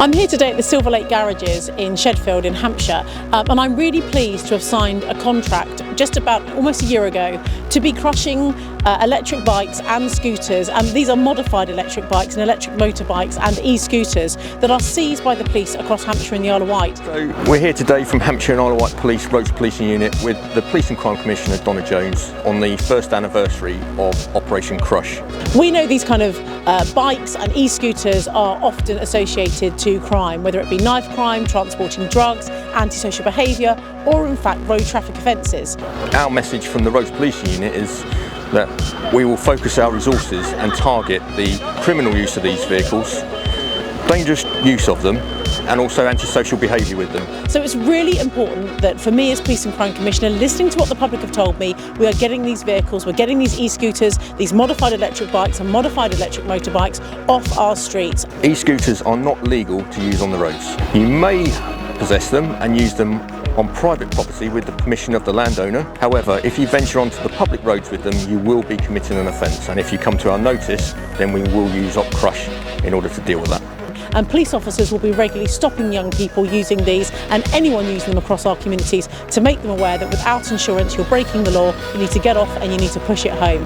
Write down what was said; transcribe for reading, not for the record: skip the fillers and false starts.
I'm here today at the Silverlake garages in Shedfield in Hampshire, and I'm really pleased to have signed a contract just about almost a year ago to be crushing electric bikes and scooters, and these are modified electric bikes and electric motorbikes and e-scooters that are seized by the police across Hampshire and the Isle of Wight. So we're here today from Hampshire and Isle of Wight Police Roads Policing Unit with the Police and Crime Commissioner Donna Jones on the first anniversary of Operation Crush. We know these kind of bikes and e-scooters are often associated to crime, whether it be knife crime, transporting drugs, antisocial behaviour, or in fact road traffic offences. Our message from the Roads Policing Unit is that we will focus our resources and target the criminal use of these vehicles, dangerous use of them, and also antisocial behaviour with them. So it's really important that for me as Police and Crime Commissioner, listening to what the public have told me, we are getting these vehicles, we're getting these e-scooters, these modified electric bikes and modified electric motorbikes off our streets. E-scooters are not legal to use on the roads. You may possess them and use them on private property with the permission of the landowner. However, if you venture onto the public roads with them, you will be committing an offence, and if you come to our notice, then we will use Op Crush in order to deal with that. And police officers will be regularly stopping young people using these and anyone using them across our communities to make them aware that without insurance you're breaking the law, you need to get off and you need to push it home.